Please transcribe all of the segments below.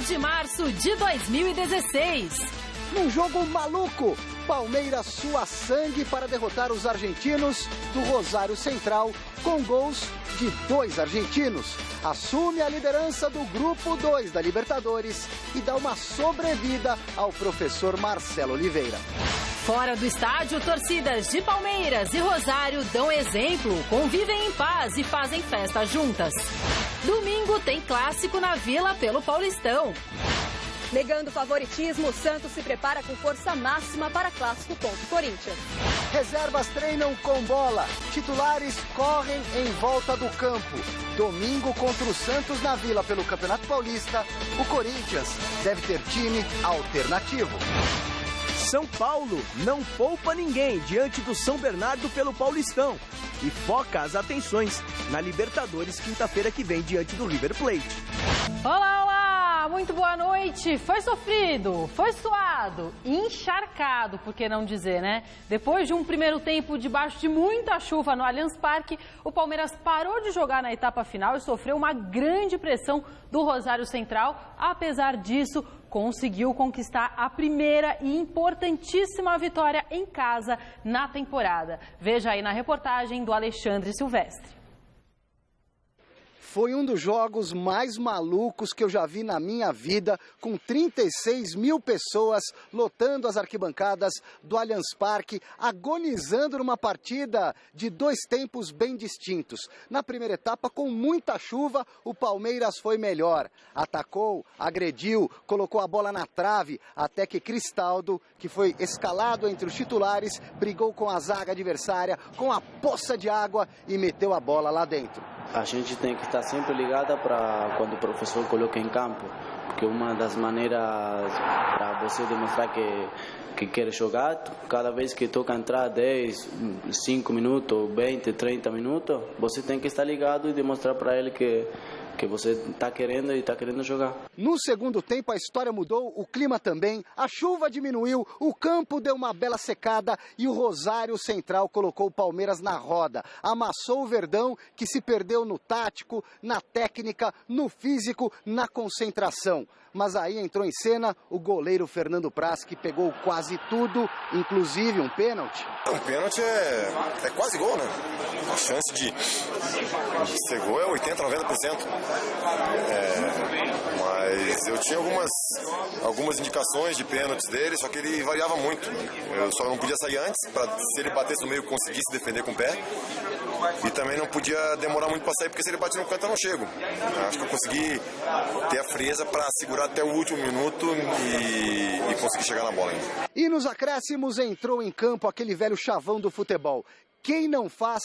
de março de 2016. Num jogo maluco, Palmeiras sua sangue para derrotar os argentinos do Rosário Central com gols de 2 argentinos. Assume a liderança do Grupo 2 da Libertadores e dá uma sobrevida ao professor Marcelo Oliveira. Fora do estádio, torcidas de Palmeiras e Rosário dão exemplo, convivem em paz e fazem festa juntas. Domingo tem clássico na Vila pelo Paulistão. Negando o favoritismo, o Santos se prepara com força máxima para clássico contra o Corinthians. Reservas treinam com bola, titulares correm em volta do campo. Domingo contra o Santos na Vila pelo Campeonato Paulista, o Corinthians deve ter time alternativo. São Paulo não poupa ninguém diante do São Bernardo pelo Paulistão e foca as atenções na Libertadores quinta-feira que vem diante do River Plate. Olá, olá! Muito boa noite. Foi sofrido, foi suado, encharcado, por que não dizer, né? Depois de um primeiro tempo debaixo de muita chuva no Allianz Parque, o Palmeiras parou de jogar na etapa final e sofreu uma grande pressão do Rosário Central. Apesar disso, conseguiu conquistar a primeira e importantíssima vitória em casa na temporada. Veja aí na reportagem do Alexandre Silvestre. Foi um dos jogos mais malucos que eu já vi na minha vida, com 36 mil pessoas lotando as arquibancadas do Allianz Parque, agonizando numa partida de 2 tempos bem distintos. Na primeira etapa, com muita chuva, o Palmeiras foi melhor. Atacou, agrediu, colocou a bola na trave, até que Cristaldo, que foi escalado entre os titulares, brigou com a zaga adversária, com a poça de água e meteu a bola lá dentro. A gente tem que estar sempre ligada para quando o professor coloca em campo, porque uma das maneiras para você demonstrar que quer jogar, cada vez que toca entrar 10, 5 minutos, 20, 30 minutos, você tem que estar ligado e demonstrar para ele que você está querendo e está querendo jogar. No segundo tempo a história mudou, o clima também, a chuva diminuiu, o campo deu uma bela secada e o Rosário Central colocou o Palmeiras na roda. Amassou o Verdão, que se perdeu no tático, na técnica, no físico, na concentração. Mas aí entrou em cena o goleiro Fernando Praz, que pegou quase tudo, inclusive um pênalti. Um pênalti é quase gol, né? A chance de ser gol é 80%, 90%. Mas eu tinha algumas indicações de pênaltis dele, só que ele variava muito. Eu só não podia sair antes, para se ele batesse no meio conseguisse defender com o pé. E também não podia demorar muito para sair, porque se ele bater no canto eu não chego. Acho que eu consegui ter a frieza para segurar até o último minuto e conseguir chegar na bola ainda. E nos acréscimos entrou em campo aquele velho chavão do futebol. Quem não faz,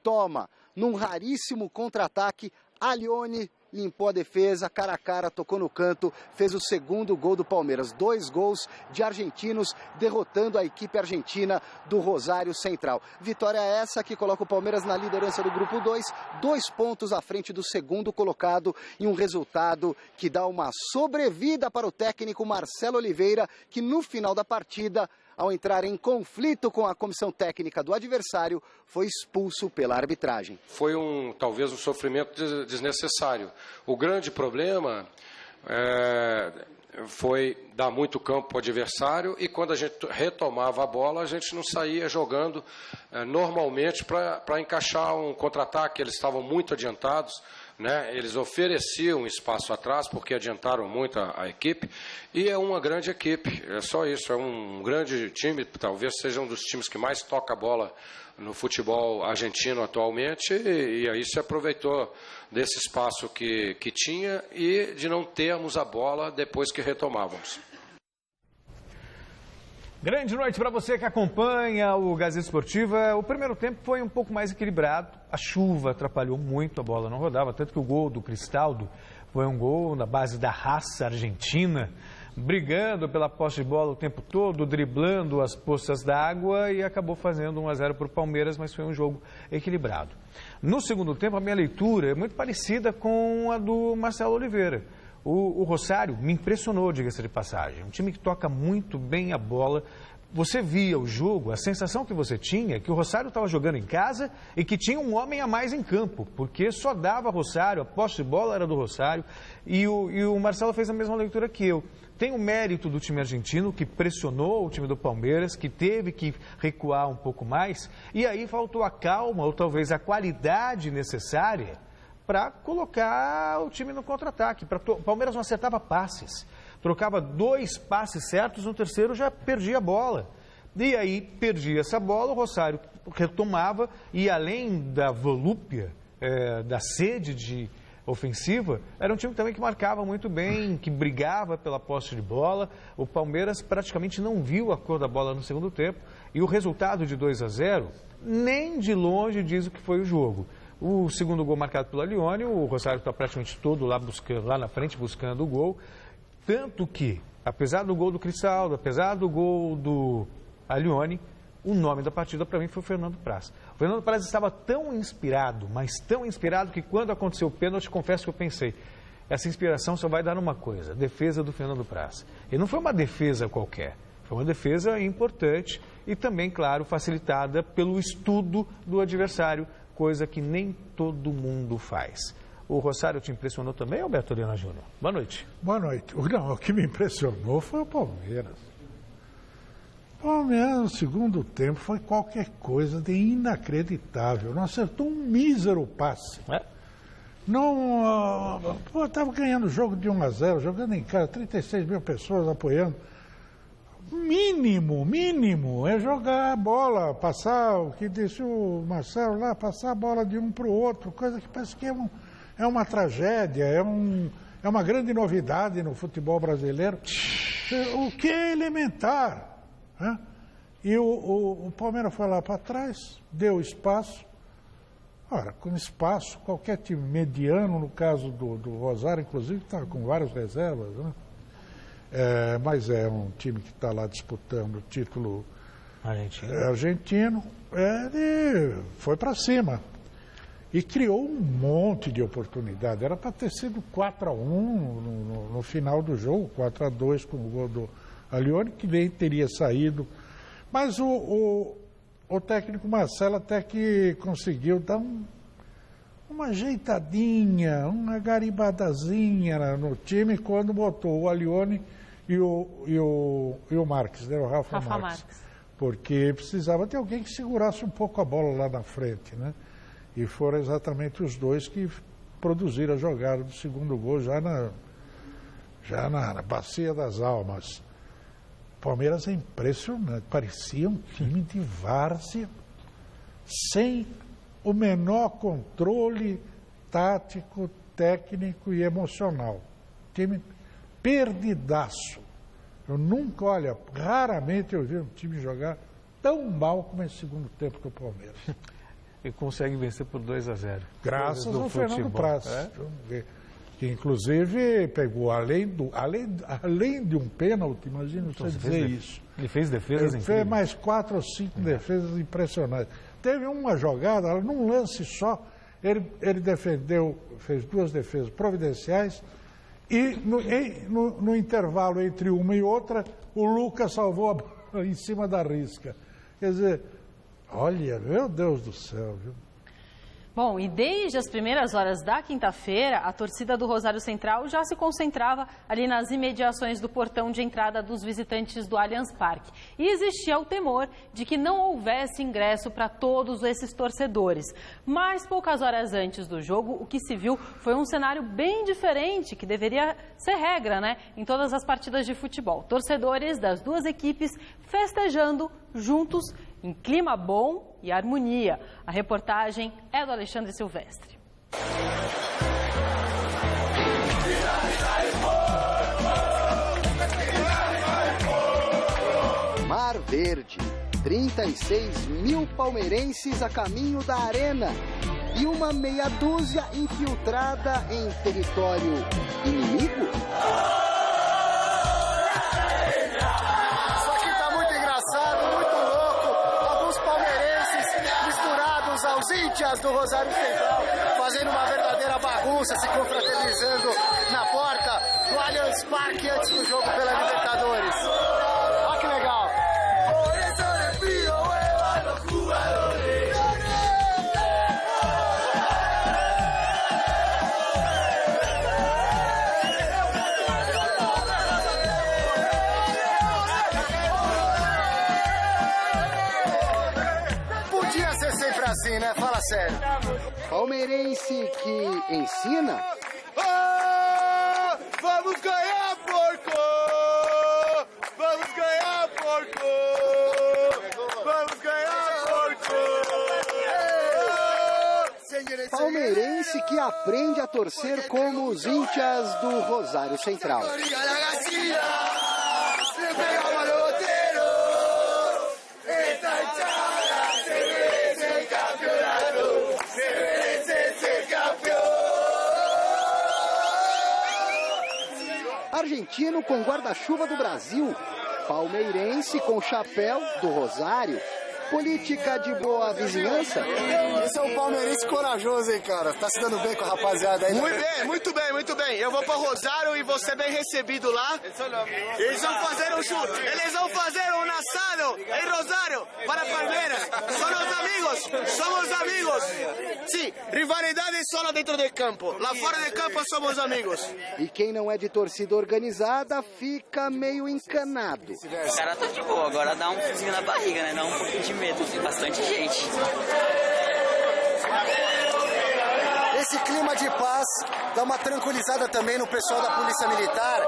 toma. Num raríssimo contra-ataque, Alione limpou a defesa, cara a cara, tocou no canto, fez o segundo gol do Palmeiras. 2 gols de argentinos derrotando a equipe argentina do Rosário Central. Vitória essa que coloca o Palmeiras na liderança do Grupo 2, 2 pontos à frente do segundo colocado e um resultado que dá uma sobrevida para o técnico Marcelo Oliveira, que no final da partida, ao entrar em conflito com a comissão técnica do adversário, foi expulso pela arbitragem. Foi talvez um sofrimento desnecessário. O grande problema foi dar muito campo para o adversário e quando a gente retomava a bola, a gente não saía jogando normalmente para encaixar um contra-ataque. Eles estavam muito adiantados, né? Eles ofereciam espaço atrás porque adiantaram muito a equipe e é uma grande equipe, é só isso, é um grande time, talvez seja um dos times que mais toca a bola no futebol argentino atualmente e aí se aproveitou desse espaço que tinha e de não termos a bola depois que retomávamos. Grande noite para você que acompanha o Gazeta Esportiva. O primeiro tempo foi um pouco mais equilibrado. A chuva atrapalhou muito, a bola não rodava. Tanto que o gol do Cristaldo foi um gol na base da raça argentina, brigando pela posse de bola o tempo todo, driblando as poças d'água e acabou fazendo 1-0 para o Palmeiras, mas foi um jogo equilibrado. No segundo tempo, a minha leitura é muito parecida com a do Marcelo Oliveira. O Rosário me impressionou, diga-se de passagem. Um time que toca muito bem a bola, você via o jogo, a sensação que você tinha é que o Rosário estava jogando em casa e que tinha um homem a mais em campo, porque só dava Rosário, a posse de bola era do Rosário, e o Marcelo fez a mesma leitura que eu. Tem o mérito do time argentino, que pressionou o time do Palmeiras, que teve que recuar um pouco mais, e aí faltou a calma ou talvez a qualidade necessária para colocar o time no contra-ataque. O Palmeiras não acertava passes. Trocava 2 passes certos, no terceiro já perdia a bola. E aí perdia essa bola, o Rosário retomava e além da volúpia, da sede de ofensiva, era um time também que marcava muito bem, que brigava pela posse de bola. O Palmeiras praticamente não viu a cor da bola no segundo tempo e o resultado de 2-0 nem de longe diz o que foi o jogo. O segundo gol marcado pelo Alione, o Rosário está praticamente todo lá na frente buscando o gol. Tanto que, apesar do gol do Cristaldo, apesar do gol do Alione, o nome da partida para mim foi o Fernando Praz. O Fernando Praz estava tão inspirado, mas tão inspirado que quando aconteceu o pênalti, confesso que eu pensei, essa inspiração só vai dar uma coisa, defesa do Fernando Praz. E não foi uma defesa qualquer, foi uma defesa importante e também, claro, facilitada pelo estudo do adversário, coisa que nem todo mundo faz. O Rosário te impressionou também, Alberto Helena Júnior? Boa noite. Boa noite. Não, o que me impressionou foi o Palmeiras. O Palmeiras, no segundo tempo, foi qualquer coisa de inacreditável. Não acertou um mísero passe. Não, estava ganhando o jogo de 1-0, jogando em casa, 36 mil pessoas apoiando. Mínimo é jogar a bola, passar, o que disse o Marcelo lá, passar a bola de um para o outro, coisa que parece que é uma tragédia, é uma grande novidade no futebol brasileiro, o que é elementar. Né? E o Palmeiras foi lá para trás, deu espaço. Ora, com espaço, qualquer time mediano, no caso do Rosário, inclusive, está com várias reservas, né? Mas é um time que está lá disputando o título argentino, ele foi para cima. E criou um monte de oportunidade. Era para ter sido 4-1 no final do jogo, 4-2 com o gol do Alione, que nem teria saído. Mas o técnico Marcelo até que conseguiu dar uma ajeitadinha, uma garibadazinha no time quando botou o Alione e o Marques, né? O Rafa Marques. Porque precisava de alguém que segurasse um pouco a bola lá na frente, né? E foram exatamente os dois que produziram a jogada do segundo gol já na Bacia das Almas. O Palmeiras é impressionante, parecia um time de várzea, sem o menor controle tático, técnico e emocional. Time perdidaço. Eu nunca, raramente eu vi um time jogar tão mal como esse segundo tempo do Palmeiras. E consegue vencer por 2-0. Graças ao Fernando Praz. Que inclusive pegou, além de um pênalti, imagina você dizer isso. Ele fez defesas incríveis. Ele fez mais 4 ou 5 defesas impressionantes. Teve uma jogada, num lance só, ele defendeu, fez 2 defesas providenciais e no intervalo entre uma e outra, o Lucas salvou a bola em cima da risca. Quer dizer, olha, meu Deus do céu, viu? Bom, e desde as primeiras horas da quinta-feira, a torcida do Rosário Central já se concentrava ali nas imediações do portão de entrada dos visitantes do Allianz Parque. E existia o temor de que não houvesse ingresso para todos esses torcedores. Mas poucas horas antes do jogo, o que se viu foi um cenário bem diferente, que deveria ser regra, né? Em todas as partidas de futebol. Torcedores das duas equipes festejando juntos, em clima bom e harmonia. A reportagem é do Alexandre Silvestre. Mar Verde, 36 mil palmeirenses a caminho da arena e uma meia dúzia infiltrada em território inimigo? Aos índias do Rosário Central, fazendo uma verdadeira bagunça, se confraternizando na porta do Allianz Parque antes do jogo pela Libertadores. Olha que legal! assim, né? Fala sério. Palmeirense que ensina. Vamos ganhar, porco! Vamos ganhar, porco! Vamos ganhar, porco! Palmeirense que aprende a torcer como os índias do Rosário Central. Argentino com guarda-chuva do Brasil, palmeirense com chapéu do Rosário, política de boa vizinhança. Esse é um palmeirense corajoso, hein, cara? Tá se dando bem com a rapaziada aí. Muito bem, muito bem, muito bem. Eu vou para Rosário e vou ser bem recebido lá. Eles vão fazer um assado em Rosário para Palmeiras. Somos amigos. Sim, rivalidade só dentro do campo. Lá fora do campo somos amigos. E quem não é de torcida organizada fica meio encanado. O cara tá de boa, agora dá um friozinho na barriga, né? Dá um pouquinho de medo, tem bastante gente. Esse clima de paz dá uma tranquilizada também no pessoal da Polícia Militar,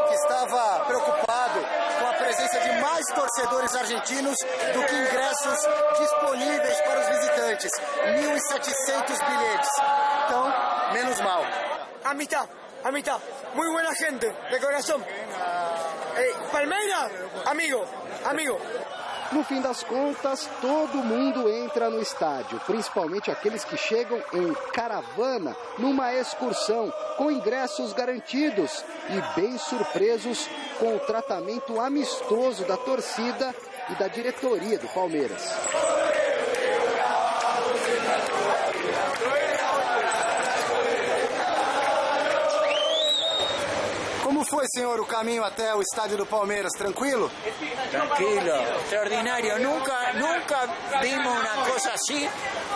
que estava preocupado com a presença de mais torcedores argentinos do que ingressos disponíveis para os visitantes. 1.700 bilhetes. Então, menos mal. Amistad. Muy buena gente, de corazón. Palmeiras, amigo. No fim das contas, todo mundo entra no estádio, principalmente aqueles que chegam em caravana, numa excursão, com ingressos garantidos e bem surpresos com o tratamento amistoso da torcida e da diretoria do Palmeiras. Como foi, senhor, o caminho até o estádio do Palmeiras? Tranquilo? Tranquilo, extraordinario. Nunca vimos una cosa así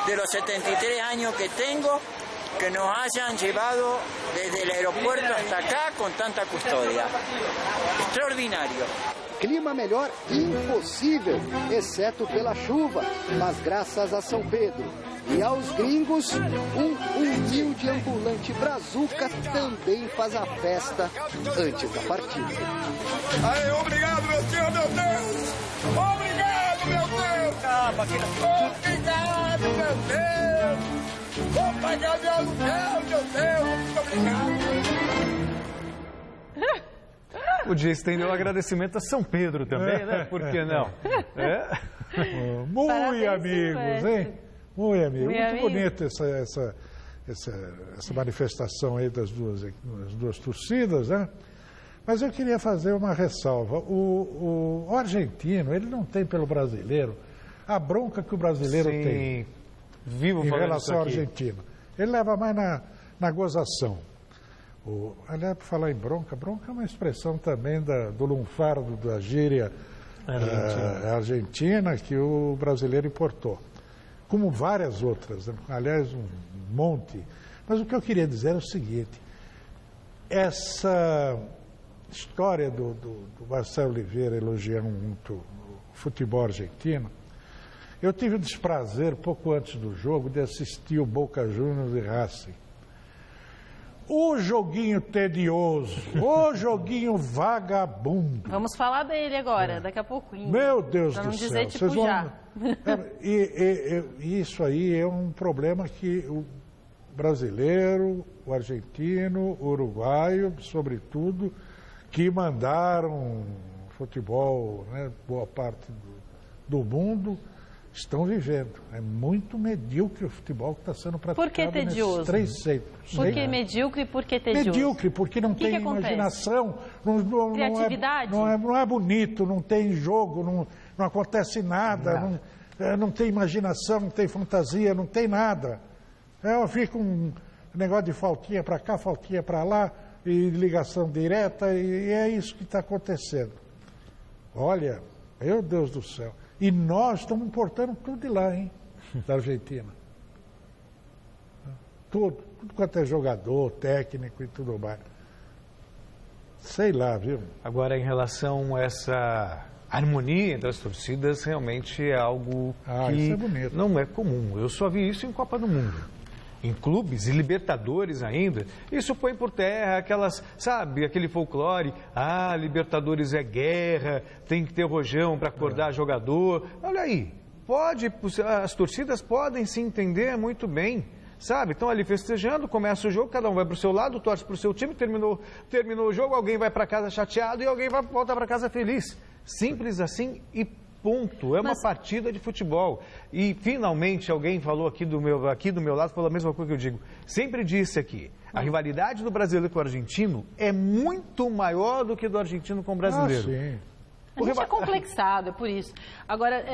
de los 73 años que tengo, que nos hayan llevado desde el aeropuerto hasta acá con tanta custodia. Extraordinario. Clima melhor impossível, exceto pela chuva, mas graças a São Pedro. E aos gringos, um humilde ambulante brazuca também faz a festa antes da partida. Aí, obrigado, meu senhor, meu Deus! Obrigado, meu Deus! Obrigado, meu Deus! Vou pagar meu aluguel, meu Deus! Muito obrigado! Podia estender o agradecimento a São Pedro também, né? Por que não? Muito amigos, hein? Muito amigo. Muito bonita essa manifestação aí das duas torcidas, né? Mas eu queria fazer uma ressalva. O argentino, ele não tem pelo brasileiro a bronca que o brasileiro tem em relação ao argentino. Ele leva mais na gozação. Aliás, para falar em bronca é uma expressão também do lunfardo, da gíria argentina que o brasileiro importou. Como várias outras, né? Aliás, um monte. Mas o que eu queria dizer é o seguinte: essa história do Marcelo Oliveira elogiando muito o futebol argentino, eu tive o desprazer, pouco antes do jogo, de assistir o Boca Juniors e Racing. O joguinho tedioso, o joguinho vagabundo. Vamos falar dele agora, daqui a pouquinho. Meu Deus do céu. Pra não dizer tipo já. E isso aí é um problema que o brasileiro, o argentino, o uruguaio, sobretudo, que mandaram futebol, né, boa parte do mundo, estão vivendo. É muito medíocre o futebol que está sendo praticado. Por que tedioso? Nesses 3 séculos. Por que medíocre e por que tedioso? Medíocre, porque não tem imaginação. Criatividade? Não é bonito, não tem jogo, não acontece nada, não tem imaginação, não tem fantasia, não tem nada. Fica um negócio de faltinha para cá, faltinha para lá, e ligação direta, e é isso que está acontecendo. Olha, meu Deus do céu. E nós estamos importando tudo de lá, hein? Da Argentina. Tudo quanto é jogador, técnico e tudo mais. Sei lá, viu? Agora, em relação a essa A harmonia entre as torcidas realmente é algo que não é comum. Eu só vi isso em Copa do Mundo. Em clubes e Libertadores ainda, isso põe por terra aquelas, sabe, aquele folclore, Libertadores é guerra, tem que ter rojão para acordar jogador. Olha aí, as torcidas podem se entender muito bem, sabe? Estão ali festejando, começa o jogo, cada um vai para o seu lado, torce para o seu time, terminou o jogo, alguém vai para casa chateado e alguém volta para casa feliz. Simples assim e ponto. É uma partida de futebol. E finalmente alguém falou aqui do meu lado, falou a mesma coisa que eu digo. Sempre disse aqui, a rivalidade do brasileiro com o argentino é muito maior do que do argentino com o brasileiro. Sim. A gente é complexado, é por isso. Agora,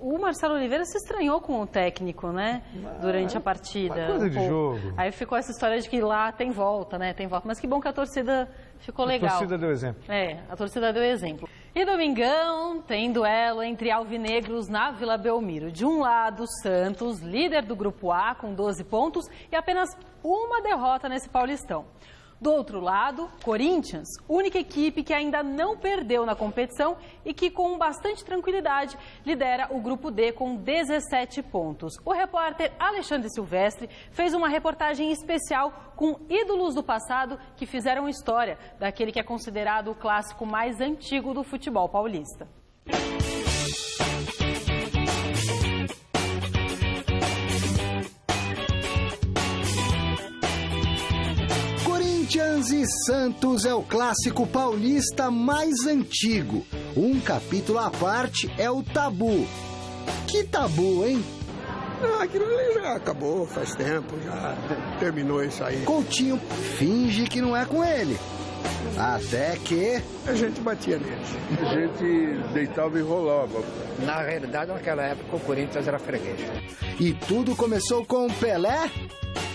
o Marcelo Oliveira se estranhou com o técnico, né? Durante a partida. Coisa de jogo. Aí ficou essa história de que lá tem volta, né? Tem volta. Mas que bom que a torcida ficou legal. A torcida deu exemplo. A torcida deu exemplo. E domingão tem duelo entre alvinegros na Vila Belmiro. De um lado, Santos, líder do Grupo A com 12 pontos e apenas uma derrota nesse Paulistão. Do outro lado, Corinthians, única equipe que ainda não perdeu na competição e que, com bastante tranquilidade, lidera o Grupo D com 17 pontos. O repórter Alexandre Silvestre fez uma reportagem especial com ídolos do passado que fizeram história daquele que é considerado o clássico mais antigo do futebol paulista. Corinthians e Santos é o clássico paulista mais antigo. Um capítulo à parte é o tabu. Que tabu, hein? Aquilo ali já acabou faz tempo, já terminou isso aí. Coutinho finge que não é com ele. Até que... a gente batia neles. A gente deitava e rolava. Na realidade, naquela época, o Corinthians era freguês. E tudo começou com Pelé?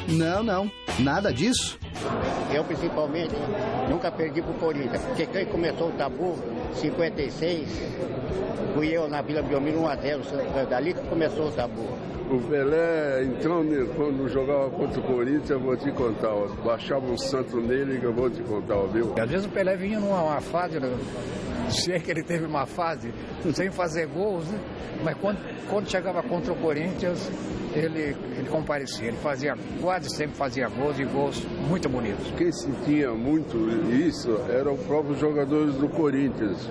Não, nada disso. Eu, principalmente, nunca perdi pro Corinthians, porque quem começou o tabu, 56, fui eu na Vila Belmiro 1-0, dali que começou o tabu. O Pelé, então, quando jogava contra o Corinthians, eu vou te contar, ó, baixava um santo nele que eu vou te contar, viu? Às vezes o Pelé vinha numa fase, se é que ele teve uma fase, sem fazer gols, né? Mas quando chegava contra o Corinthians, ele comparecia, ele quase sempre fazia gols e gols muito bonitos. Quem sentia muito isso eram os próprios jogadores do Corinthians,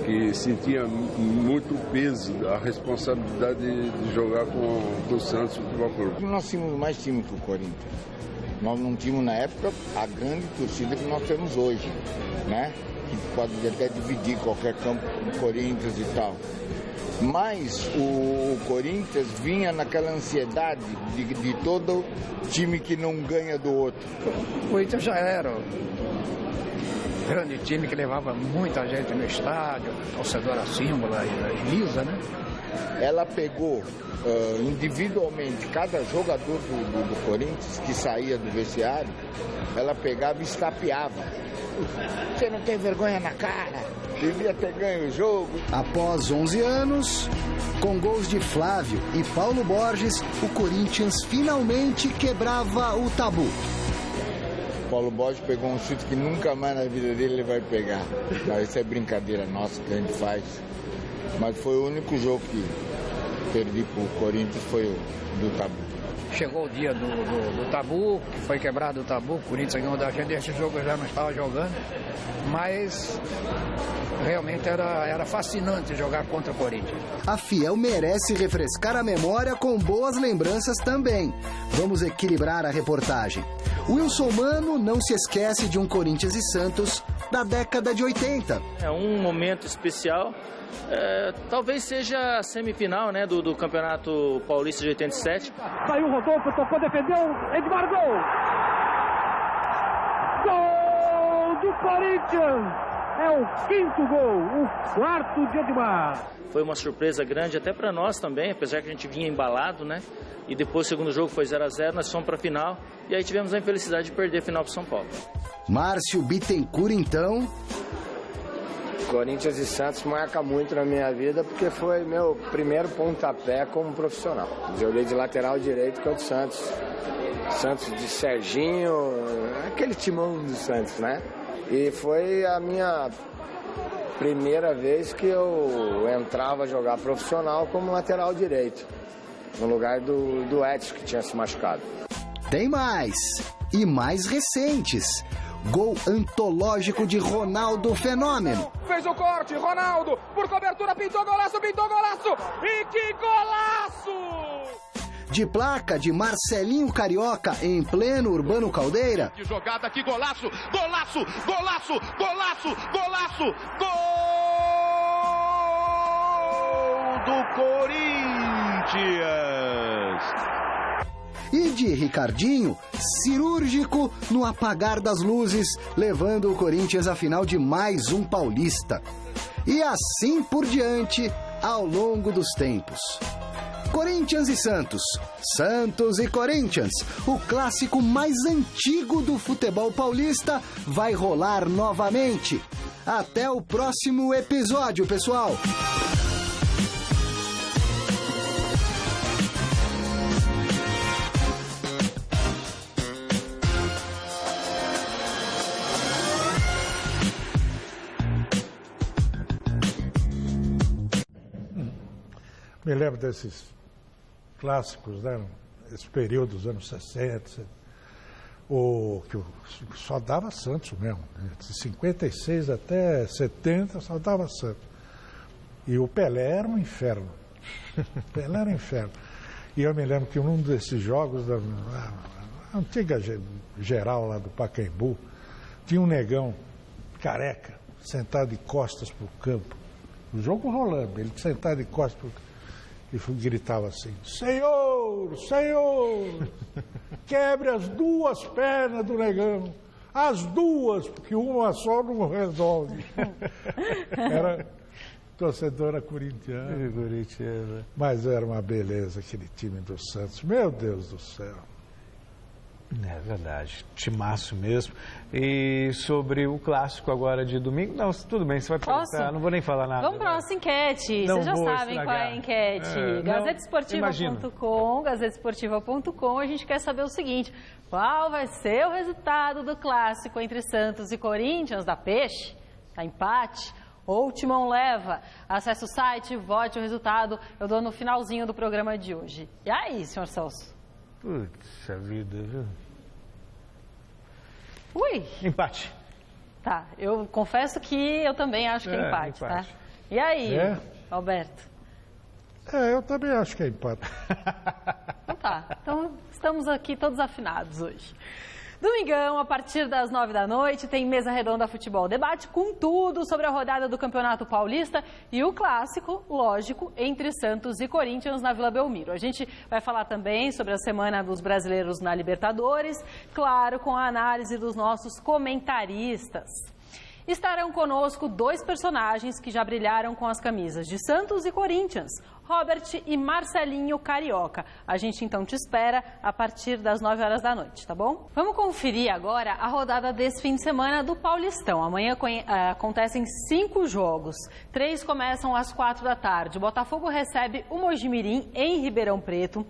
que sentia muito peso, a responsabilidade de jogar com o Santos Futebol Clube. Nós tínhamos mais time que o Corinthians. Nós não tínhamos na época a grande torcida que nós temos hoje, né? Que pode até dividir qualquer campo com o Corinthians e tal. Mas o Corinthians vinha naquela ansiedade de todo time que não ganha do outro. O Corinthians já era grande time que levava muita gente no estádio, torcedora símbolo e lisa, né? Ela pegou individualmente cada jogador do Corinthians que saía do vestiário, ela pegava e estapeava. Você não tem vergonha na cara? Devia ter ganho o jogo. Após 11 anos, com gols de Flávio e Paulo Borges, o Corinthians finalmente quebrava o tabu. Paulo Borges pegou um chute que nunca mais na vida dele ele vai pegar. Não, isso é brincadeira nossa que a gente faz. Mas foi o único jogo que perdi pro Corinthians, foi o do tabu. Chegou o dia do tabu, que foi quebrado o tabu, o Corinthians ganhou da gente, esse jogo eu já não estava jogando, mas realmente era fascinante jogar contra o Corinthians. A Fiel merece refrescar a memória com boas lembranças também. Vamos equilibrar a reportagem. Wilson Mano não se esquece de um Corinthians e Santos da década de 80. É um momento especial. Talvez seja a semifinal, né, do Campeonato Paulista de 87. Saiu o Rodolfo, tocou, defendeu, Edmar, gol! Gol do Corinthians! É o 5º gol, o 4º de Edmar. Foi uma surpresa grande até para nós também, apesar que a gente vinha embalado, né? E depois o segundo jogo foi 0-0, nós fomos para a final e aí tivemos a infelicidade de perder a final para São Paulo. Márcio Bittencourt, então... Corinthians e Santos marca muito na minha vida porque foi meu primeiro pontapé como profissional. Joguei de lateral direito contra o Santos. Santos de Serginho, aquele timão do Santos, né? E foi a minha primeira vez que eu entrava a jogar profissional como lateral direito, no lugar do Edson, que tinha se machucado. Tem mais, e mais recentes. Gol antológico de Ronaldo Fenômeno. Fez o corte, Ronaldo, por cobertura, pintou golaço, e que golaço! De placa de Marcelinho Carioca em pleno Urbano Caldeira. Que jogada, que golaço, golaço, golaço, golaço, golaço, gol do Corinthians! E de Ricardinho, cirúrgico no apagar das luzes, levando o Corinthians à final de mais um Paulista. E assim por diante, ao longo dos tempos. Corinthians e Santos, Santos e Corinthians, o clássico mais antigo do futebol paulista, vai rolar novamente. Até o próximo episódio, pessoal! Me lembro desses clássicos, né? Esse período dos anos 60, que só dava Santos mesmo, né? De 56 até 70 só dava Santos. E o Pelé era um inferno. Pelé era um inferno. E eu me lembro que num desses jogos da antiga geral lá do Pacaembu, tinha um negão careca, sentado de costas para o campo. O jogo rolando, ele sentado de costas para o campo. E gritava assim: Senhor, Senhor, quebre as duas pernas do negão, as duas, porque uma só não resolve. Era torcedora corintiana. Mas era uma beleza aquele time do Santos, meu Deus do céu. É verdade, timaço mesmo. E sobre o clássico agora de domingo, não, tudo bem, você vai perguntar, não vou nem falar nada. Vamos para a nossa enquete, vocês já sabem qual é a enquete. Gazetesportiva.com, gazetesportiva.com, a gente quer saber o seguinte: qual vai ser o resultado do clássico entre Santos e Corinthians, da Peixe? Tá empate? Ou o Timão leva? Acesse o site, vote o resultado, eu dou no finalzinho do programa de hoje. E aí, senhor Celso? Puxa vida, viu? Ui! Empate. Tá, eu confesso que eu também acho que é empate, tá? E aí, Alberto? Eu também acho que é empate. Então tá, então estamos aqui todos afinados hoje. Domingão, a partir das 9 da noite, tem Mesa Redonda Futebol Debate com tudo sobre a rodada do Campeonato Paulista e o clássico, lógico, entre Santos e Corinthians na Vila Belmiro. A gente vai falar também sobre a Semana dos Brasileiros na Libertadores, claro, com a análise dos nossos comentaristas. Estarão conosco dois personagens que já brilharam com as camisas de Santos e Corinthians, Robert e Marcelinho Carioca. A gente então te espera a partir das 9 horas da noite, tá bom? Vamos conferir agora a rodada desse fim de semana do Paulistão. Amanhã acontecem 5 jogos. 3 começam às 4 da tarde. O Botafogo recebe o Mojimirim em Ribeirão Preto.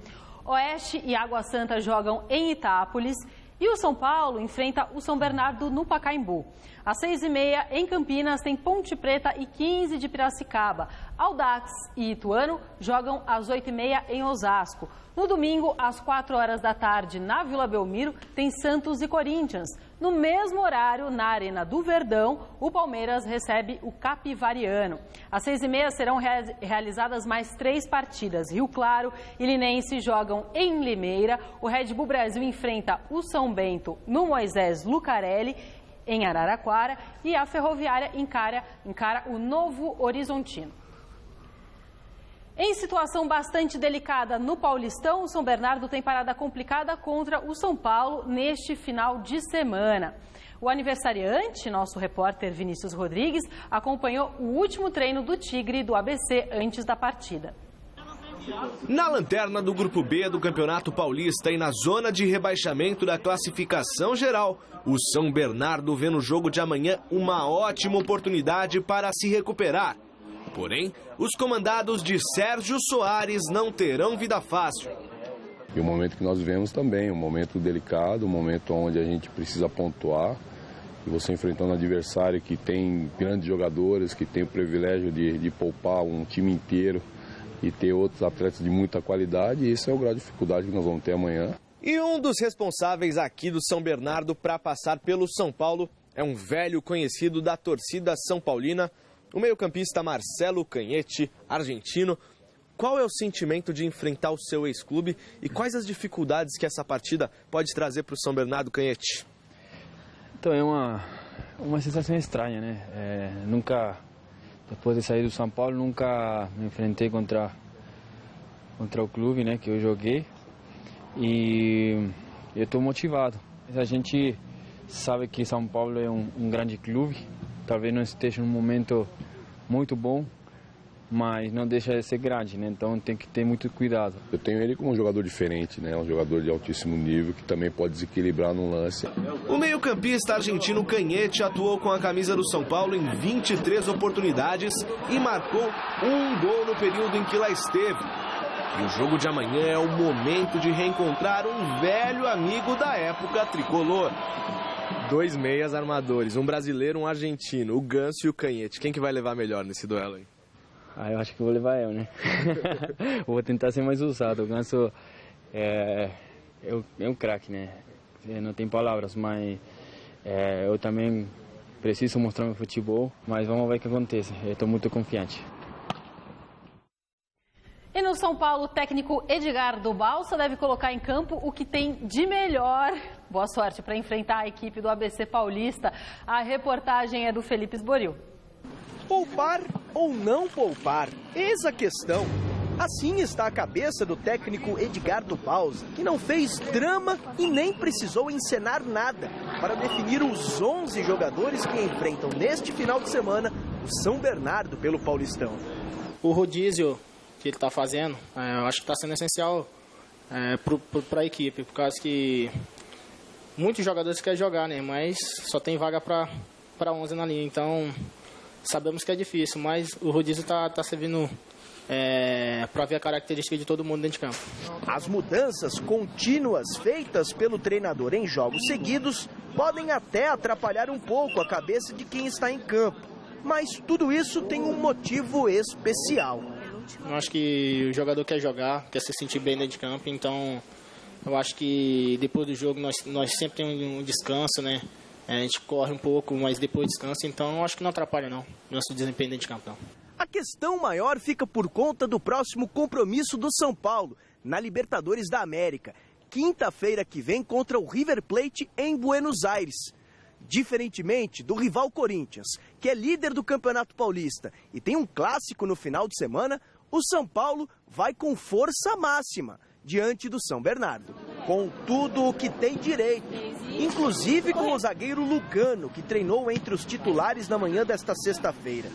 Oeste e Água Santa jogam em Itápolis. E o São Paulo enfrenta o São Bernardo no Pacaembu. Às 6h30, em Campinas, tem Ponte Preta e 15 de Piracicaba. Audax e Ituano jogam às 8h30 em Osasco. No domingo, às 4 horas da tarde, na Vila Belmiro, tem Santos e Corinthians. No mesmo horário, na Arena do Verdão, o Palmeiras recebe o Capivariano. Às 6h30 serão realizadas mais 3 partidas. Rio Claro e Linense jogam em Limeira. O Red Bull Brasil enfrenta o São Bento no Moisés Lucarelli, em Araraquara. E a Ferroviária encara o Novo Horizontino. Em situação bastante delicada no Paulistão, o São Bernardo tem parada complicada contra o São Paulo neste final de semana. O aniversariante, nosso repórter Vinícius Rodrigues, acompanhou o último treino do Tigre do ABC antes da partida. Na lanterna do Grupo B do Campeonato Paulista e na zona de rebaixamento da classificação geral, o São Bernardo vê no jogo de amanhã uma ótima oportunidade para se recuperar. Porém, os comandados de Sérgio Soares não terão vida fácil. E o momento que nós vivemos também, um momento delicado, um momento onde a gente precisa pontuar E você enfrentando um adversário que tem grandes jogadores, que tem o privilégio de poupar um time inteiro e ter outros atletas de muita qualidade, e esse é o grau de dificuldade que nós vamos ter amanhã. E um dos responsáveis aqui do São Bernardo para passar pelo São Paulo é um velho conhecido da torcida são paulina, o meio-campista Marcelo Canhete, argentino. Qual é o sentimento de enfrentar o seu ex-clube e quais as dificuldades que essa partida pode trazer para o São Bernardo, Canhete? Então é uma sensação estranha, né? Nunca, depois de sair do São Paulo, nunca me enfrentei contra o clube, né, que eu joguei. E eu estou motivado. A gente sabe que São Paulo é um grande clube, talvez não esteja num momento muito bom, mas não deixa de ser grande, né? Então tem que ter muito cuidado. Eu tenho ele como um jogador diferente, né? Um jogador de altíssimo nível que também pode desequilibrar no lance. O meio-campista argentino Canhete atuou com a camisa do São Paulo em 23 oportunidades e marcou um gol no período em que lá esteve. E o jogo de amanhã é o momento de reencontrar um velho amigo da época tricolor. 2 meias armadores, um brasileiro, um argentino, o Ganso e o Canhete. Quem que vai levar melhor nesse duelo aí? Eu acho que vou levar eu, né? Vou tentar ser mais usado. O Ganso é um craque, né? Não tem palavras, mas eu também preciso mostrar meu futebol, mas vamos ver o que acontece. Eu estou muito confiante. E no São Paulo, o técnico Edgardo Balsa deve colocar em campo o que tem de melhor. Boa sorte para enfrentar a equipe do ABC Paulista. A reportagem é do Felipe Esboril. Poupar ou não poupar? Eis a questão. Assim está a cabeça do técnico Edgardo Balsa, que não fez drama e nem precisou encenar nada para definir os 11 jogadores que enfrentam neste final de semana o São Bernardo pelo Paulistão. O rodízio que ele está fazendo, eu acho que está sendo essencial para a equipe, por causa que muitos jogadores querem jogar, né? Mas só tem vaga para 11 na linha, então sabemos que é difícil, mas o rodízio está servindo para ver a característica de todo mundo dentro de campo. As mudanças contínuas feitas pelo treinador em jogos seguidos podem até atrapalhar um pouco a cabeça de quem está em campo, mas tudo isso tem um motivo especial. Eu acho que o jogador quer jogar, quer se sentir bem dentro de campo, então eu acho que depois do jogo nós sempre temos um descanso, né? A gente corre um pouco, mas depois descansa, então eu acho que não atrapalha não, nosso desempenho dentro de campo não. A questão maior fica por conta do próximo compromisso do São Paulo, na Libertadores da América, quinta-feira que vem contra o River Plate em Buenos Aires. Diferentemente do rival Corinthians, que é líder do Campeonato Paulista e tem um clássico no final de semana, o São Paulo vai com força máxima diante do São Bernardo, com tudo o que tem direito, inclusive com o zagueiro Lugano, que treinou entre os titulares na manhã desta sexta-feira.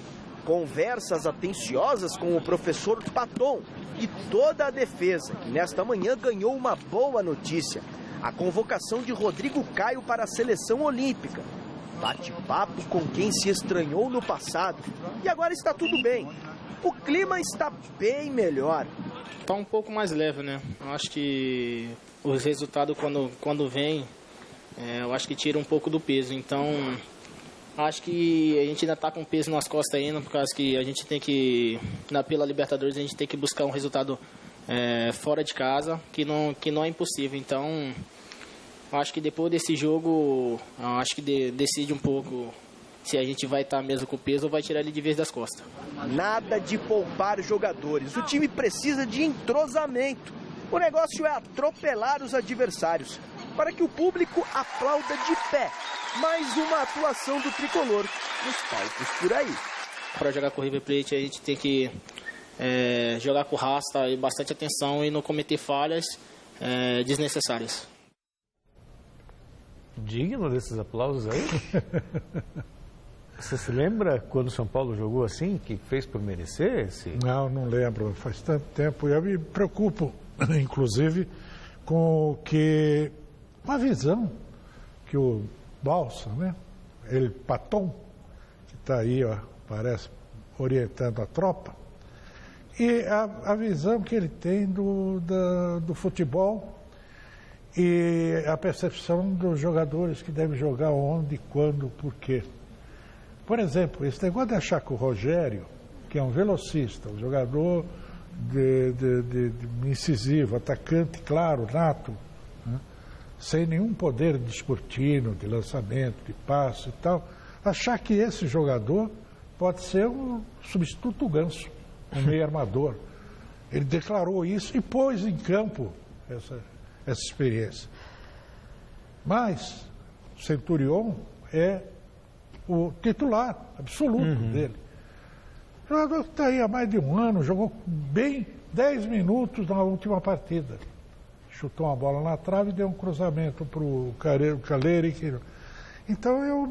Conversas atenciosas com o professor Paton e toda a defesa, que nesta manhã ganhou uma boa notícia: a convocação de Rodrigo Caio para a seleção olímpica. Bate-papo com quem se estranhou no passado e agora está tudo bem. O clima está bem melhor. Está um pouco mais leve, né? Eu acho que os resultados quando vem, eu acho que tira um pouco do peso. Então, acho que a gente ainda está com peso nas costas ainda, por causa que a gente tem que, pela Libertadores, a gente tem que buscar um resultado fora de casa, que não é impossível. Então, acho que depois desse jogo, acho que decide um pouco se a gente vai estar mesmo com o peso ou vai tirar ele de vez das costas. Nada de poupar jogadores. O time precisa de entrosamento. O negócio é atropelar os adversários, para que o público aplauda de pé. Mais uma atuação do tricolor nos palcos por aí. Para jogar com o River Plate, a gente tem que jogar com raça e bastante atenção e não cometer falhas desnecessárias. Digno desses aplausos aí? Você se lembra quando o São Paulo jogou assim, que fez por merecer esse? Não lembro, faz tanto tempo. Eu me preocupo, inclusive, com a visão que o Balsa, né? Ele, Paton, que está aí, parece, orientando a tropa, e a visão que ele tem do futebol e a percepção dos jogadores que devem jogar onde, quando, por quê. Por exemplo, esse negócio de achar que o Rogério, que é um velocista, um jogador de incisivo, atacante, claro, nato, né? Sem nenhum poder desportivo, de lançamento, de passe e tal, achar que esse jogador pode ser um substituto Ganso, um meio armador. Ele declarou isso e pôs em campo essa experiência. Mas o Centurion é o titular absoluto dele. O jogador que está aí há mais de um ano, jogou bem 10 minutos na última partida. Chutou uma bola na trave e deu um cruzamento para o Caleri. Então eu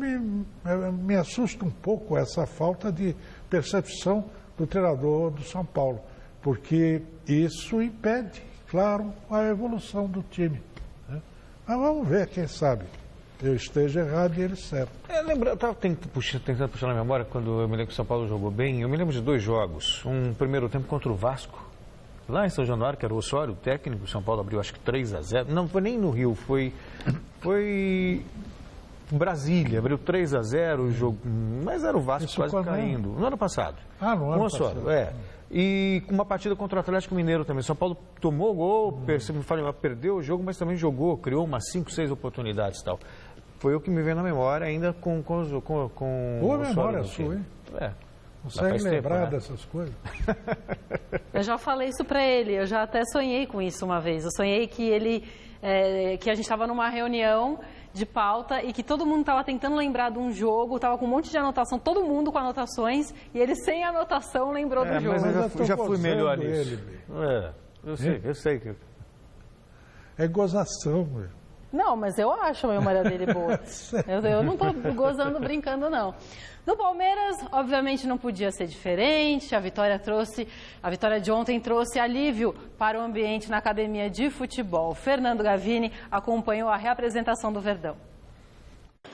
me assusto um pouco essa falta de percepção do treinador do São Paulo, porque isso impede, claro, a evolução do time, né? Mas vamos ver, quem sabe eu esteja errado e ele certo. Eu estava tentando puxar na memória, quando eu me lembro que o São Paulo jogou bem, eu me lembro de 2 jogos. Um primeiro tempo contra o Vasco, lá em São Januário, que era o Osório, o técnico. O São Paulo abriu acho que 3-0. Não foi nem no Rio, foi Brasília, abriu 3-0 o jogo, mas era o Vasco isso quase caindo. No ano passado. No ano passado. E uma partida contra o Atlético Mineiro também. São Paulo tomou gol, perdeu o jogo, mas também jogou, criou umas 5, 6 oportunidades e tal. Foi o que me veio na memória, ainda com boa memória sua, hein? Consegue lembrar dessas coisas? Eu já falei isso para ele, eu já até sonhei com isso uma vez. Eu sonhei que que a gente estava numa reunião de pauta e que todo mundo estava tentando lembrar de um jogo, estava com um monte de anotação, todo mundo com anotações, e ele sem anotação lembrou do jogo. Mas eu já fui melhor nisso. Eu sei que... É gozação, velho. Não, mas eu acho a memória dele boa. Eu não estou gozando, brincando, não. No Palmeiras, obviamente, não podia ser diferente. A vitória de ontem trouxe alívio para o ambiente na academia de futebol. Fernando Gavini acompanhou a reapresentação do Verdão.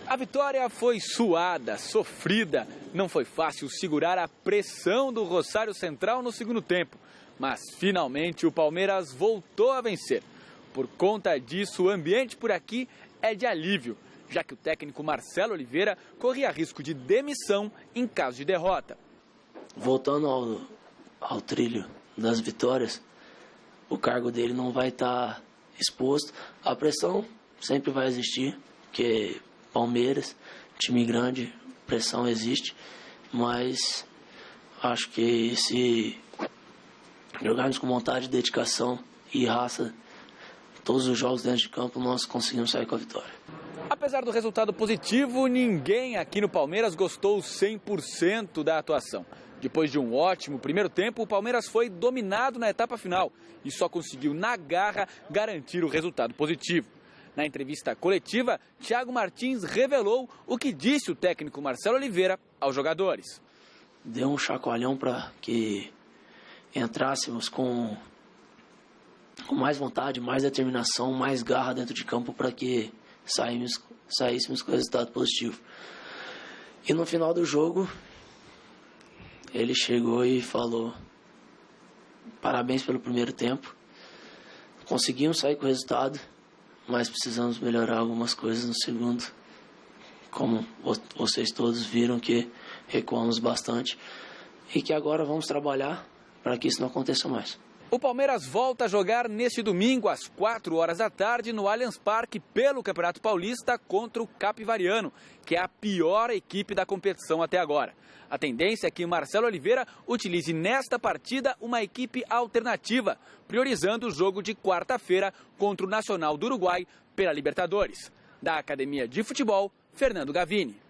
A vitória foi suada, sofrida. Não foi fácil segurar a pressão do Rosário Central no segundo tempo. Mas, finalmente, o Palmeiras voltou a vencer. Por conta disso, o ambiente por aqui é de alívio, já que o técnico Marcelo Oliveira corria risco de demissão em caso de derrota. Voltando ao trilho das vitórias, o cargo dele não vai estar exposto. A pressão sempre vai existir, porque Palmeiras, time grande, pressão existe, mas acho que se jogarmos com vontade, dedicação e raça, todos os jogos dentro de campo, nós conseguimos sair com a vitória. Apesar do resultado positivo, ninguém aqui no Palmeiras gostou 100% da atuação. Depois de um ótimo primeiro tempo, o Palmeiras foi dominado na etapa final e só conseguiu, na garra, garantir o resultado positivo. Na entrevista coletiva, Thiago Martins revelou o que disse o técnico Marcelo Oliveira aos jogadores. Deu um chacoalhão para que entrássemos com mais vontade, mais determinação, mais garra dentro de campo para que saíssemos com resultado positivo. E no final do jogo, ele chegou e falou: parabéns pelo primeiro tempo, conseguimos sair com o resultado, mas precisamos melhorar algumas coisas no segundo. Como vocês todos viram que recuamos bastante e que agora vamos trabalhar para que isso não aconteça mais. O Palmeiras volta a jogar neste domingo, às 4 horas da tarde, no Allianz Parque, pelo Campeonato Paulista, contra o Capivariano, que é a pior equipe da competição até agora. A tendência é que Marcelo Oliveira utilize nesta partida uma equipe alternativa, priorizando o jogo de quarta-feira contra o Nacional do Uruguai pela Libertadores. Da Academia de Futebol, Fernando Gavini.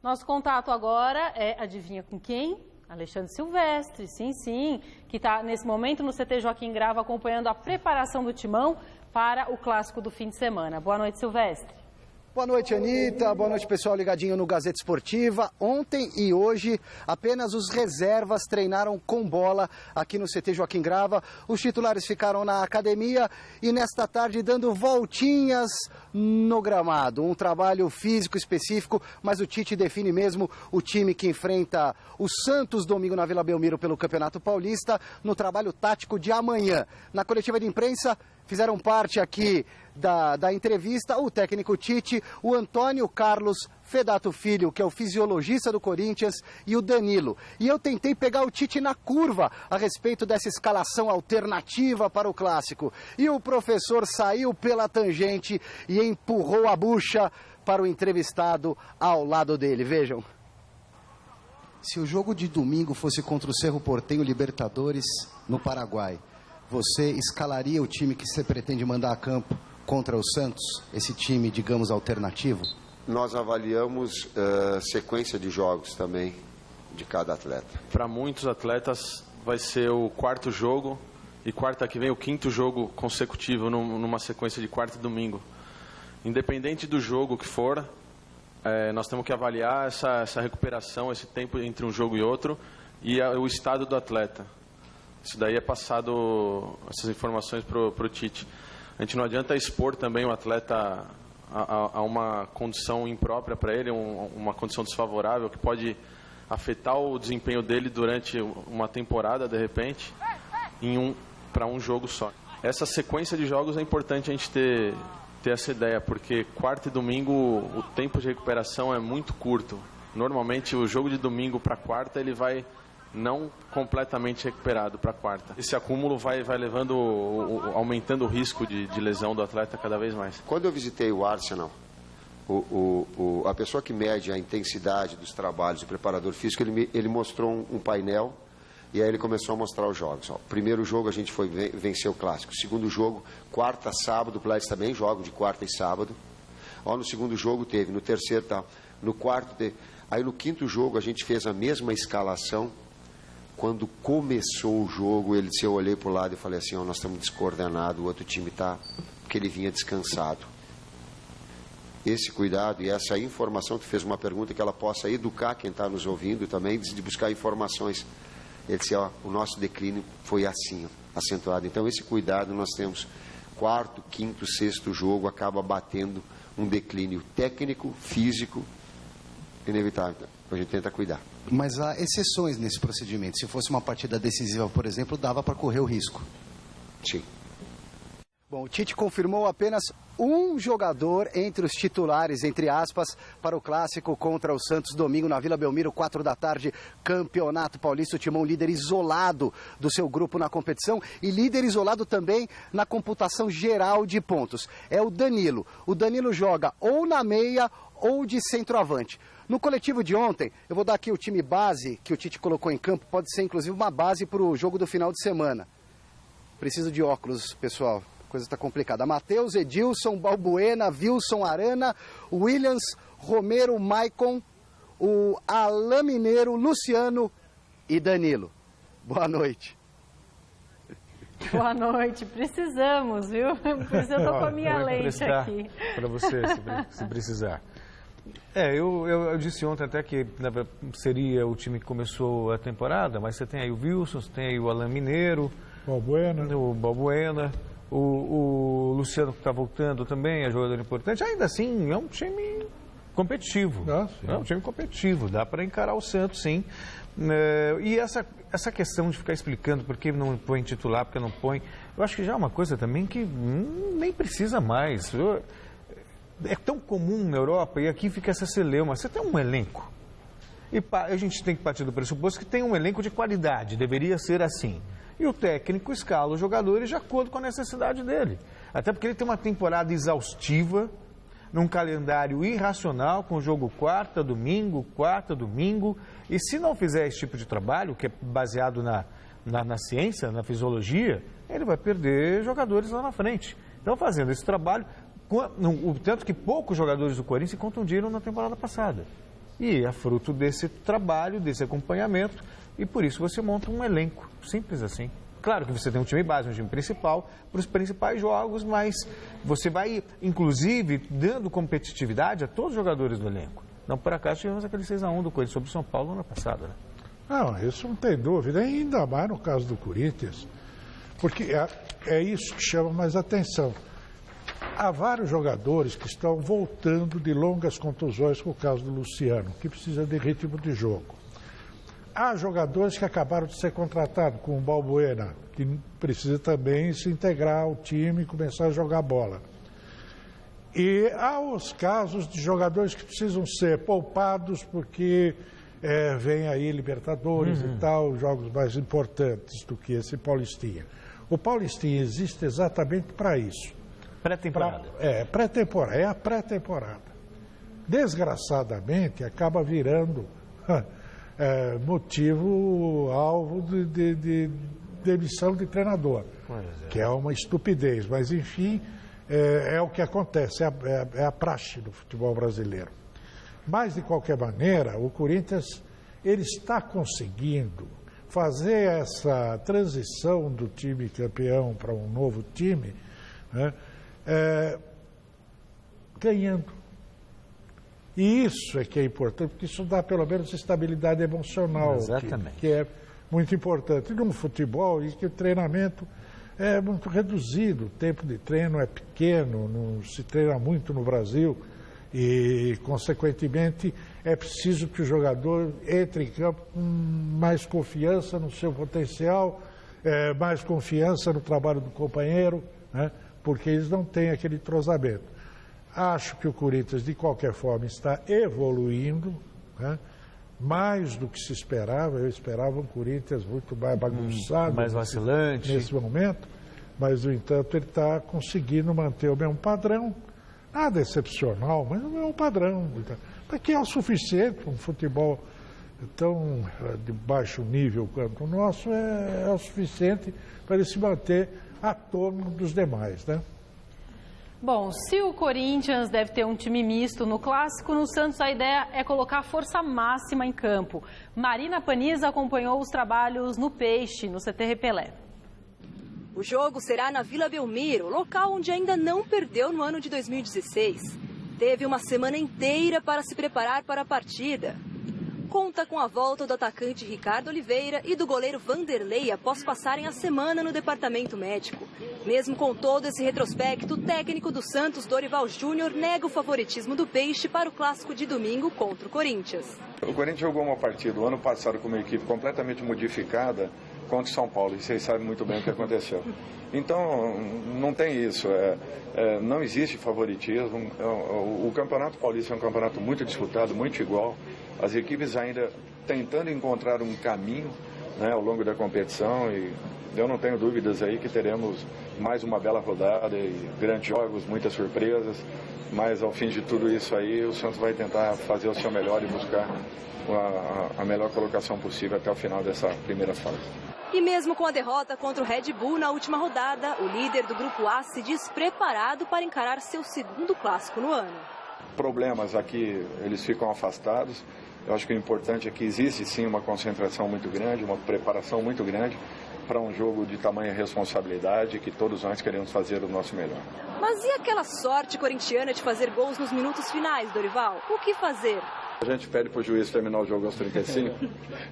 Nosso contato agora é, adivinha com quem? Alexandre Silvestre, sim, que está nesse momento no CT Joaquim Grava acompanhando a preparação do Timão para o clássico do fim de semana. Boa noite, Silvestre. Boa noite, Anitta. Boa noite, pessoal ligadinho no Gazeta Esportiva. Ontem e hoje, apenas os reservas treinaram com bola aqui no CT Joaquim Grava. Os titulares ficaram na academia e nesta tarde dando voltinhas no gramado. Um trabalho físico específico, mas o Tite define mesmo o time que enfrenta o Santos domingo na Vila Belmiro pelo Campeonato Paulista no trabalho tático de amanhã. Na coletiva de imprensa, fizeram parte aqui da entrevista o técnico Tite, o Antônio Carlos Fedato Filho, que é o fisiologista do Corinthians, e o Danilo. E eu tentei pegar o Tite na curva a respeito dessa escalação alternativa para o Clássico. E o professor saiu pela tangente e empurrou a bucha para o entrevistado ao lado dele. Vejam. Se o jogo de domingo fosse contra o Cerro Porteño Libertadores no Paraguai, você escalaria o time que você pretende mandar a campo contra o Santos, esse time, digamos, alternativo? Nós avaliamos sequência de jogos também de cada atleta. Para muitos atletas vai ser o quarto jogo e quarta que vem o quinto jogo consecutivo numa sequência de quarta e domingo. Independente do jogo que for, nós temos que avaliar essa recuperação, esse tempo entre um jogo e outro e o estado do atleta. Isso daí é passado, essas informações para o Tite. A gente não adianta expor também o atleta a uma condição imprópria para ele, uma condição desfavorável que pode afetar o desempenho dele durante uma temporada, de repente, para um jogo só. Essa sequência de jogos é importante a gente ter essa ideia, porque quarta e domingo o tempo de recuperação é muito curto. Normalmente o jogo de domingo para quarta ele vai não completamente recuperado para a quarta. Esse acúmulo vai levando, aumentando o risco de lesão do atleta cada vez mais. Quando eu visitei o Arsenal, a pessoa que mede a intensidade dos trabalhos, o preparador físico, ele mostrou um painel e aí ele começou a mostrar os jogos. Ó, primeiro jogo a gente foi vencer o Clássico. Segundo jogo, quarta, sábado, lá eles também jogam de quarta e sábado. Ó, no segundo jogo teve, no terceiro tal, no quarto teve. Aí no quinto jogo a gente fez a mesma escalação. Quando começou o jogo, eu olhei para o lado e falei assim, ó, nós estamos descoordenados, o outro time está, porque ele vinha descansado. Esse cuidado e essa informação, tu fez uma pergunta que ela possa educar quem está nos ouvindo também, de buscar informações. Ele disse, ó, o nosso declínio foi assim, ó, acentuado. Então esse cuidado nós temos, quarto, quinto, sexto jogo, acaba batendo um declínio técnico, físico, inevitável. Então, a gente tenta cuidar. Mas há exceções nesse procedimento. Se fosse uma partida decisiva, por exemplo, dava para correr o risco. Sim. Bom, o Tite confirmou apenas um jogador entre os titulares, entre aspas, para o Clássico contra o Santos, domingo na Vila Belmiro, 4 da tarde, Campeonato Paulista. O Timão líder isolado do seu grupo na competição e líder isolado também na computação geral de pontos. É o Danilo. O Danilo joga ou na meia ou de centroavante. No coletivo de ontem, eu vou dar aqui o time base que o Tite colocou em campo, pode ser inclusive uma base para o jogo do final de semana. Preciso de óculos, pessoal, a coisa está complicada. Matheus, Edilson, Balbuena, Wilson, Arana, Williams, Romero, Maicon, o Alain Mineiro, Luciano e Danilo. Boa noite. Boa noite, precisamos, viu? Por isso eu estou com a minha lente aqui. Para você, se precisar. Eu disse ontem até que seria o time que começou a temporada, mas você tem aí o Wilson, você tem aí o Alain Mineiro, o Balbuena, o Luciano que está voltando também, é jogador importante. Ainda assim, é um time competitivo. É um time competitivo, dá para encarar o Santos, sim. E essa questão de ficar explicando por que não põe titular, porque não põe, eu acho que já é uma coisa também que nem precisa mais. É tão comum na Europa e aqui fica essa celeuma. Você tem um elenco e a gente tem que partir do pressuposto que tem um elenco de qualidade, deveria ser assim. E o técnico escala os jogadores de acordo com a necessidade dele. Até porque ele tem uma temporada exaustiva, num calendário irracional, com jogo quarta, domingo, e se não fizer esse tipo de trabalho, que é baseado na ciência, na fisiologia, ele vai perder jogadores lá na frente. Então, fazendo esse trabalho, tanto que poucos jogadores do Corinthians se contundiram na temporada passada. E é fruto desse trabalho, desse acompanhamento, e por isso você monta um elenco, simples assim. Claro que você tem um time base, um time principal, para os principais jogos, mas você vai, inclusive, dando competitividade a todos os jogadores do elenco. Não por acaso tivemos aquele 6-1 do Corinthians sobre o São Paulo no ano passado, né? Não, isso não tem dúvida, ainda mais no caso do Corinthians, porque é isso que chama mais atenção. Há vários jogadores que estão voltando de longas contusões, como o caso do Luciano, que precisa de ritmo de jogo. há jogadores que acabaram de ser contratados, como o Balbuena, que precisa também se integrar ao time e começar a jogar bola. E há os casos de jogadores que precisam ser poupados porque vem aí Libertadores e tal, jogos mais importantes do que esse Paulistinha. O Paulistinha existe exatamente para isso. Pré-temporada. Pré-temporada, é a pré-temporada. Desgraçadamente, acaba virando motivo, alvo de demissão de treinador, que é uma estupidez, mas enfim, é o que acontece, é a praxe do futebol brasileiro. Mas, de qualquer maneira, o Corinthians ele está conseguindo fazer essa transição do time campeão para um novo time, né, ganhando. E isso é que é importante, porque isso dá pelo menos estabilidade emocional, que é muito importante. No futebol, e que o treinamento é muito reduzido, o tempo de treino é pequeno, não se treina muito no Brasil e, consequentemente, é preciso que o jogador entre em campo com mais confiança no seu potencial, mais confiança no trabalho do companheiro, né, porque eles não têm aquele entrosamento. Acho que o Corinthians, de qualquer forma, está evoluindo, né, mais do que se esperava. Eu esperava um Corinthians muito mais bagunçado, mais vacilante nesse momento, mas, no entanto, ele está conseguindo manter o mesmo padrão, nada excepcional, mas o mesmo padrão, que é o suficiente para um futebol tão de baixo nível quanto o nosso, é o suficiente para ele se manter a torno dos demais, né? Bom, se o Corinthians deve ter um time misto no Clássico, no Santos a ideia é colocar a força máxima em campo. Marina Paniza acompanhou os trabalhos no Peixe, no CT Repelé. O jogo será na Vila Belmiro, local onde ainda não perdeu no ano de 2016. Teve uma semana inteira para se preparar para a partida. Conta com a volta do atacante Ricardo Oliveira e do goleiro Vanderlei após passarem a semana no departamento médico. Mesmo com todo esse retrospecto, o técnico do Santos, Dorival Júnior, nega o favoritismo do Peixe para o clássico de domingo contra o Corinthians. O Corinthians jogou uma partida o ano passado com uma equipe completamente modificada contra o São Paulo, e vocês sabem muito bem o que aconteceu. Então, não tem isso, não existe favoritismo. O Campeonato Paulista é um campeonato muito disputado, muito igual. As equipes ainda tentando encontrar um caminho, né, ao longo da competição, e eu não tenho dúvidas aí que teremos mais uma bela rodada e grandes jogos, muitas surpresas, mas ao fim de tudo isso aí o Santos vai tentar fazer o seu melhor e buscar a melhor colocação possível até o final dessa primeira fase. E mesmo com a derrota contra o Red Bull na última rodada, o líder do Grupo A se diz preparado para encarar seu segundo clássico no ano. Problemas aqui, eles ficam afastados. Eu acho que o importante é que existe sim uma concentração muito grande, uma preparação muito grande para um jogo de tamanha responsabilidade, que todos nós queremos fazer o nosso melhor. Mas e aquela sorte corintiana de fazer gols nos minutos finais, Dorival? O que fazer? A gente pede para o juiz terminar o jogo aos 35,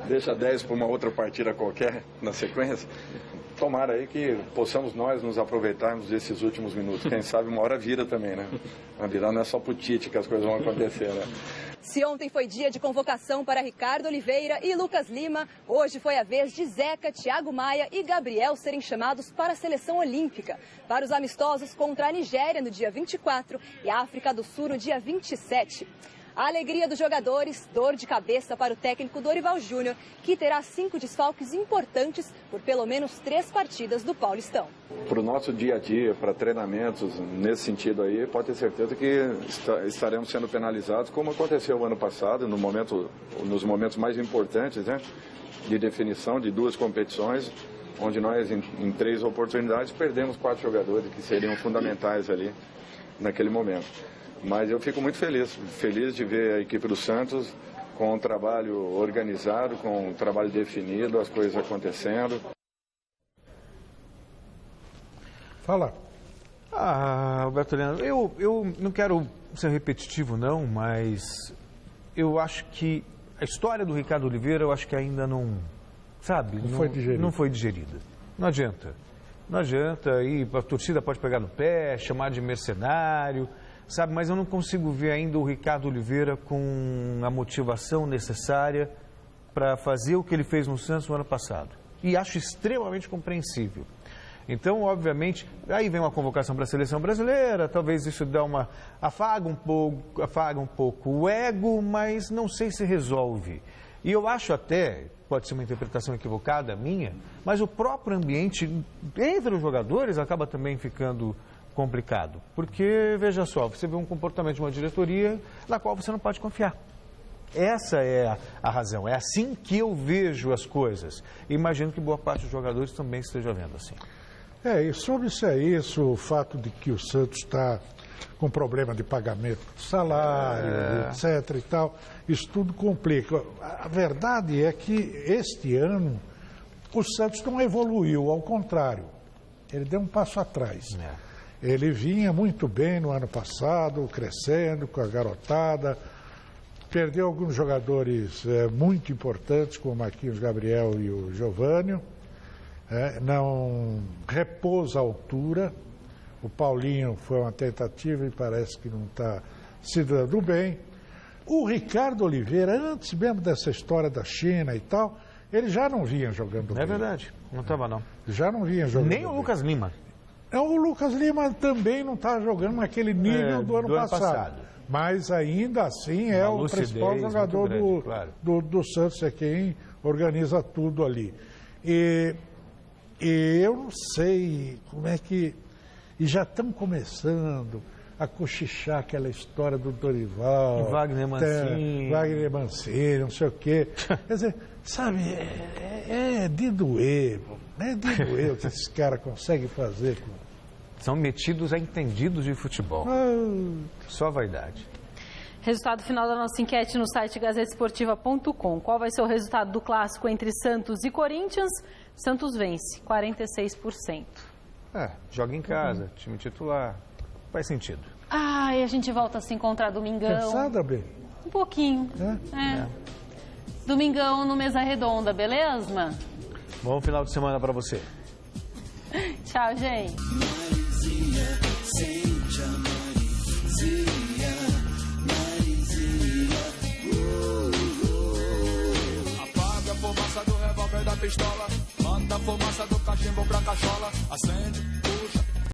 deixa 10 para uma outra partida qualquer na sequência. Tomara aí que possamos nós nos aproveitarmos desses últimos minutos. Quem sabe uma hora vira também, né? Vai virar, não é só pro Tite que as coisas vão acontecer, né? Se ontem foi dia de convocação para Ricardo Oliveira e Lucas Lima, hoje foi a vez de Zeca, Thiago Maia e Gabriel serem chamados para a seleção olímpica, para os amistosos contra a Nigéria no dia 24 e a África do Sul no dia 27. A alegria dos jogadores, dor de cabeça para o técnico Dorival Júnior, que terá 5 desfalques importantes por pelo menos 3 partidas do Paulistão. Para o nosso dia a dia, para treinamentos, nesse sentido aí, pode ter certeza que estaremos sendo penalizados, como aconteceu o ano passado, nos momentos mais importantes, né, de definição de 2 competições, onde nós, em 3 oportunidades, perdemos 4 jogadores que seriam fundamentais ali naquele momento. Mas eu fico muito feliz de ver a equipe do Santos com um trabalho organizado, com um trabalho definido, as coisas acontecendo. Fala. Alberto Leandro, eu não quero ser repetitivo não, mas eu acho que a história do Ricardo Oliveira, eu acho que ainda não, sabe? Não foi digerida. Não adianta. Não adianta, e a torcida pode pegar no pé, chamar de mercenário, sabe, mas eu não consigo ver ainda o Ricardo Oliveira com a motivação necessária para fazer o que ele fez no Santos no ano passado. E acho extremamente compreensível. Então, obviamente, aí vem uma convocação para a seleção brasileira, talvez isso dá afaga um pouco o ego, mas não sei se resolve. E eu acho até, pode ser uma interpretação equivocada minha, mas o próprio ambiente entre os jogadores acaba também ficando complicado. Porque, veja só, você vê um comportamento de uma diretoria na qual você não pode confiar. Essa é a razão, é assim que eu vejo as coisas. Imagino que boa parte dos jogadores também esteja vendo assim. E sobre isso, o fato de que o Santos está com problema de pagamento de salário, etc. e tal, isso tudo complica. A verdade é que este ano o Santos não evoluiu, ao contrário, ele deu um passo atrás. Ele vinha muito bem no ano passado, crescendo com a garotada, perdeu alguns jogadores muito importantes, como o Marquinhos Gabriel e o Giovânio. Não repôs a altura. O Paulinho foi uma tentativa e parece que não está se dando bem. O Ricardo Oliveira, antes mesmo dessa história da China e tal, ele já não vinha jogando bem. É verdade, não estava não. Já não vinha jogando nem o Lucas Lima. O Lucas Lima também não está jogando naquele nível do ano passado. Mas ainda assim é o principal jogador do Santos, é quem organiza tudo ali. E eu não sei como é que... E já estão começando a cochichar aquela história do Dorival. Wagner Mancini, não sei o quê. Quer dizer, sabe, é de doer. É de doer o que esses caras conseguem fazer. São metidos a entendidos de futebol. Só vaidade. Resultado final da nossa enquete no site gazetesportiva.com. Qual vai ser o resultado do clássico entre Santos e Corinthians? Santos vence, 46%. Joga em casa, time titular. Faz sentido. E a gente volta a se encontrar domingão. Cansada, bem? Um pouquinho. Domingão no Mesa Redonda, beleza? Bom final de semana para você. Tchau, gente. Apaga a fumaça do revólver da pistola.